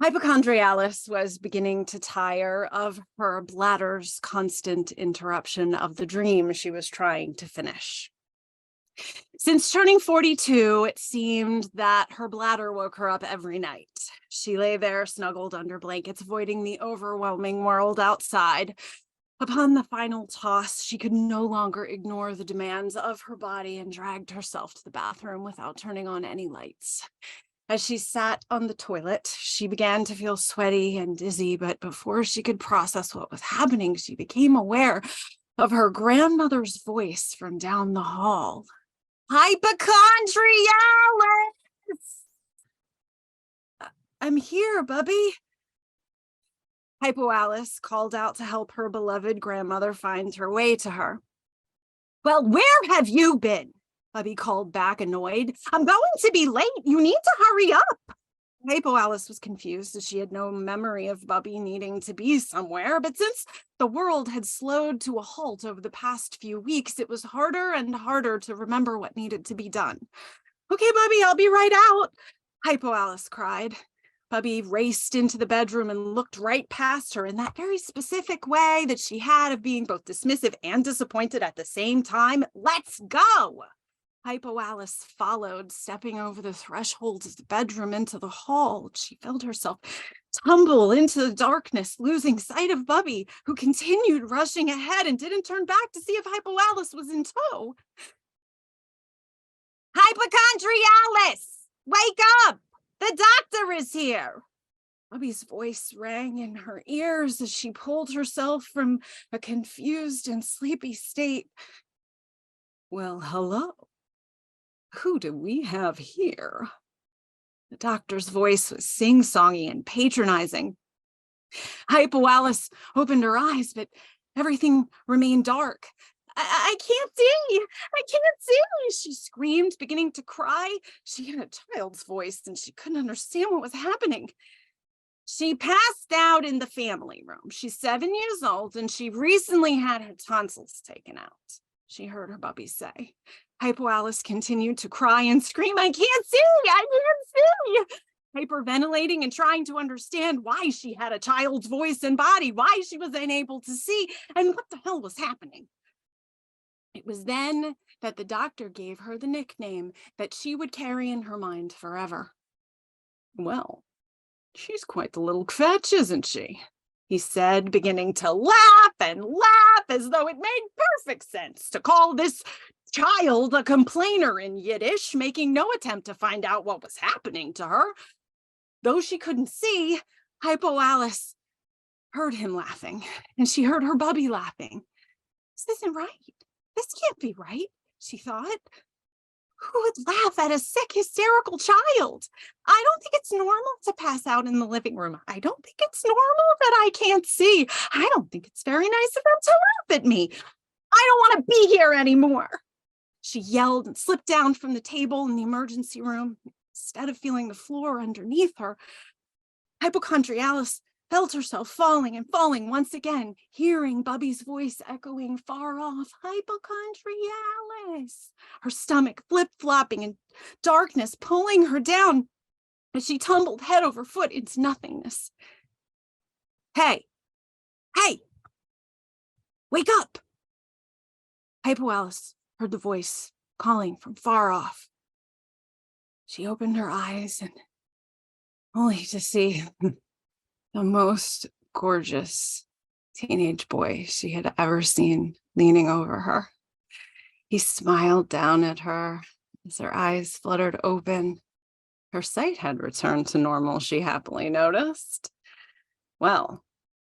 HypochondriAlice was beginning to tire of her bladder's constant interruption of the dream she was trying to finish. Since turning 42, it seemed that her bladder woke her up every night. She lay there snuggled under blankets, avoiding the overwhelming world outside. Upon the final toss, she could no longer ignore the demands of her body and dragged herself to the bathroom without turning on any lights. As she sat on the toilet, she began to feel sweaty and dizzy, but before she could process what was happening, she became aware of her grandmother's voice from down the hall. "HypochondriAlice! I'm here, Bubby." HypoAlice called out to help her beloved grandmother find her way to her. "Well, where have you been?" Bubby called back, annoyed. "I'm going to be late. You need to hurry up." HypoAlice was confused as she had no memory of Bubby needing to be somewhere, but since the world had slowed to a halt over the past few weeks, it was harder and harder to remember what needed to be done. "Okay, Bubby, I'll be right out," HypoAlice cried. Bubby raced into the bedroom and looked right past her in that very specific way that she had of being both dismissive and disappointed at the same time. "Let's go!" HypoAlice followed, stepping over the threshold of the bedroom into the hall. She felt herself tumble into the darkness, losing sight of Bubby, who continued rushing ahead and didn't turn back to see if HypoAlice was in tow. "HypochondriAlice! Wake up! The doctor is here!" Bubby's voice rang in her ears as she pulled herself from a confused and sleepy state. "Well, hello. Who do we have here?" The doctor's voice was sing-songy and patronizing. HypoAlice opened her eyes, but everything remained dark. I can't see! I can't see!" she screamed, beginning to cry. She had a child's voice, and she couldn't understand what was happening. "She passed out in the family room. She's 7 years old, and she recently had her tonsils taken out," she heard her Bubby say. HypoAlice continued to cry and scream, "I can't see! I can't see!" Hyperventilating and trying to understand why she had a child's voice and body, why she was unable to see, and what the hell was happening. It was then that the doctor gave her the nickname that she would carry in her mind forever. "Well, she's quite the little fetch, isn't she?" he said, beginning to laugh and laugh as though it made perfect sense to call this child a complainer in Yiddish, making no attempt to find out what was happening to her. Though she couldn't see, HypoAlice heard him laughing, and she heard her Bubby laughing. "This isn't right. This can't be right," she thought. "Who would laugh at a sick, hysterical child? I don't think it's normal to pass out in the living room. I don't think it's normal that I can't see. I don't think it's very nice of them to laugh at me. I don't want to be here anymore." She yelled and slipped down from the table in the emergency room. Instead of feeling the floor underneath her, HypochondriAlice felt herself falling and falling once again, hearing Bubby's voice echoing far off, "HypochondriAlice!" Her stomach flip-flopping and darkness pulling her down as she tumbled head over foot into nothingness. Hey, wake up!" HypoAlice heard the voice calling from far off. She opened her eyes and only to see the most gorgeous teenage boy she had ever seen leaning over her. He smiled down at her as her eyes fluttered open. Her sight had returned to normal, she happily noticed. "Well,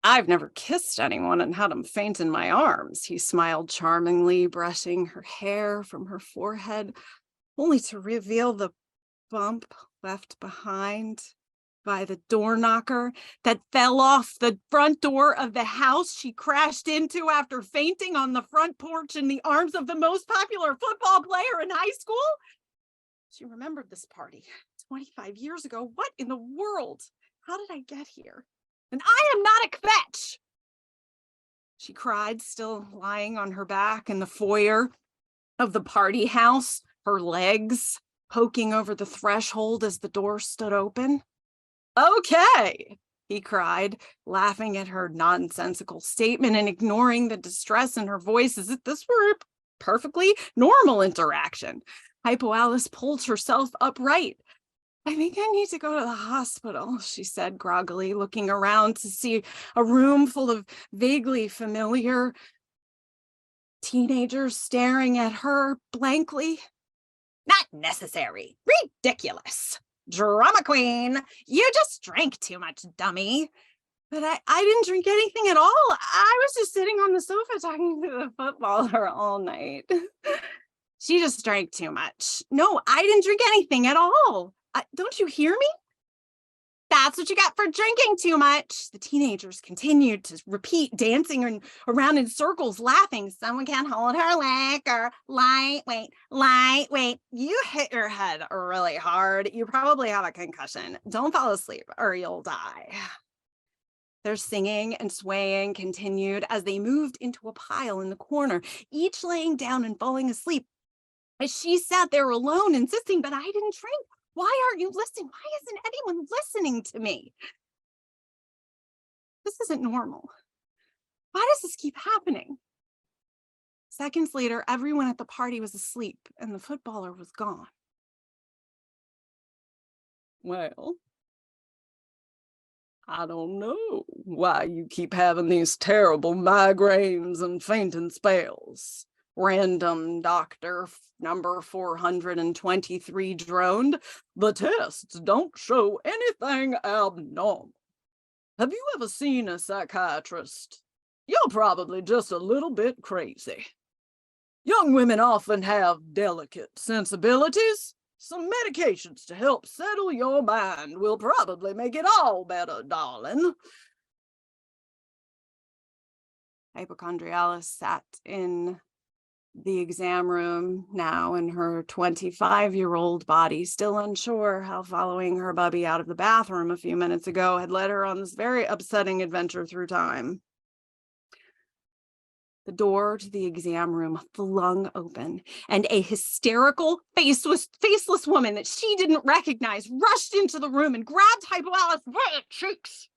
I've never kissed anyone and had them faint in my arms," he smiled charmingly, brushing her hair from her forehead, only to reveal the bump left behind by the door knocker that fell off the front door of the house she crashed into after fainting on the front porch in the arms of the most popular football player in high school. She remembered this party 25 years ago. What in the world? How did I get here? And I am not a kvetch, she cried, still lying on her back in the foyer of the party house, her legs poking over the threshold as the door stood open. Okay, he cried, laughing at her nonsensical statement and ignoring the distress in her voice as if this were a perfectly normal interaction. HypoAlice pulled herself upright. I think I need to go to the hospital, she said groggily, looking around to see a room full of vaguely familiar teenagers staring at her blankly. Not necessary. Ridiculous. Drama queen. You just drank too much, dummy. But I didn't drink anything at all. I was just sitting on the sofa talking to the footballer all night. She just drank too much. No, I didn't drink anything at all. Don't you hear me? That's what you got for drinking too much. The teenagers continued to repeat, dancing around in circles, laughing. Someone can hold her liquor. Lightweight. You hit your head really hard. You probably have a concussion. Don't fall asleep or you'll die. Their singing and swaying continued as they moved into a pile in the corner, each laying down and falling asleep. As she sat there alone, insisting, but I didn't drink. Why aren't you listening? Why isn't anyone listening to me? This isn't normal. Why does this keep happening? Seconds later, everyone at the party was asleep and the footballer was gone. Well, I don't know why you keep having these terrible migraines and fainting spells. Random doctor number 423 droned. The tests don't show anything abnormal. Have you ever seen a psychiatrist? You're probably just a little bit crazy. Young women often have delicate sensibilities. Some medications to help settle your mind will probably make it all better, darling. HypochondriAlice sat in the exam room now in her 25-year-old body, still unsure how following her bubby out of the bathroom a few minutes ago had led her on this very upsetting adventure through time. The door to the exam room flung open, and a hysterical, faceless woman that she didn't recognize rushed into the room and grabbed HypoAlice by the cheeks.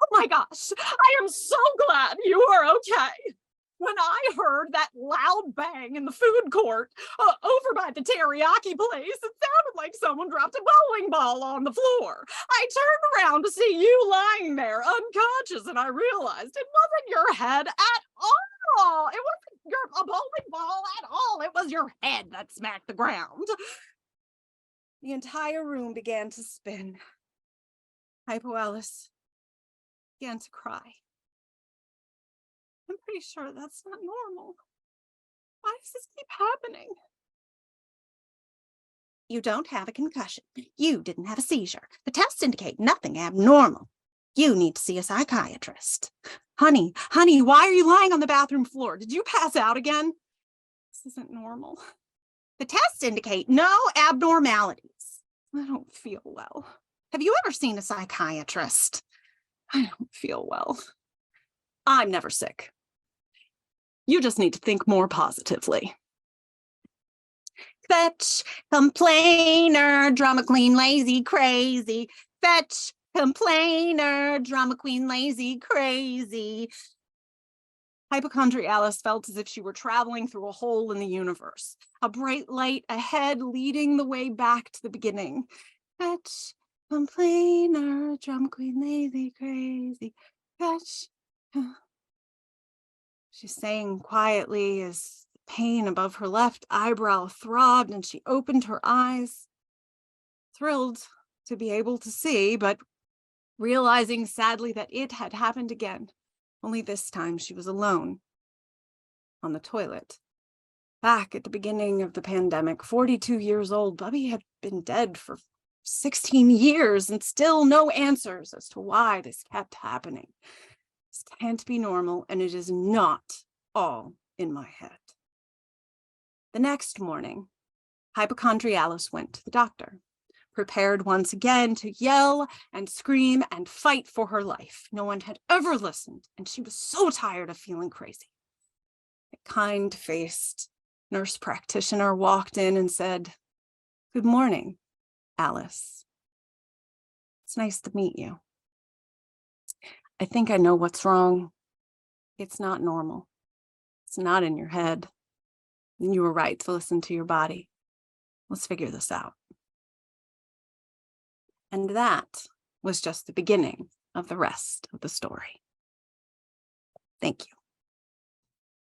Oh my gosh, I am so glad you are okay. When I heard that loud bang in the food court over by the teriyaki place, it sounded like someone dropped a bowling ball on the floor. I turned around to see you lying there unconscious, and I realized it wasn't your head at all. It wasn't a bowling ball at all. It was your head that smacked the ground. The entire room began to spin. HypoAlice began to cry. I'm pretty sure that's not normal. Why does this keep happening? You don't have a concussion. You didn't have a seizure. The tests indicate nothing abnormal. You need to see a psychiatrist. Honey, why are you lying on the bathroom floor? Did you pass out again? This isn't normal. The tests indicate no abnormalities. I don't feel well. Have you ever seen a psychiatrist? I don't feel well. I'm never sick. You just need to think more positively. Fetch, complainer, drama queen, lazy, crazy. Fetch, complainer, drama queen, lazy, crazy. HypochondriAlice felt as if she were traveling through a hole in the universe, a bright light ahead leading the way back to the beginning. Fetch, complainer, drama queen, lazy, crazy. Fetch. She sang quietly as the pain above her left eyebrow throbbed, and she opened her eyes, thrilled to be able to see, but realizing sadly that it had happened again. Only this time she was alone on the toilet. Back at the beginning of the pandemic, 42 years old, Bubby had been dead for 16 years and still no answers as to why this kept happening. This can't be normal, and it is not all in my head. The next morning, HypochondriAlice went to the doctor, prepared once again to yell and scream and fight for her life. No one had ever listened, and she was so tired of feeling crazy. A kind-faced nurse practitioner walked in and said, "Good morning, Alice." It's nice to meet you. I think I know what's wrong. It's not normal. It's not in your head. And you were right to listen to your body. Let's figure this out. And that was just the beginning of the rest of the story. Thank you.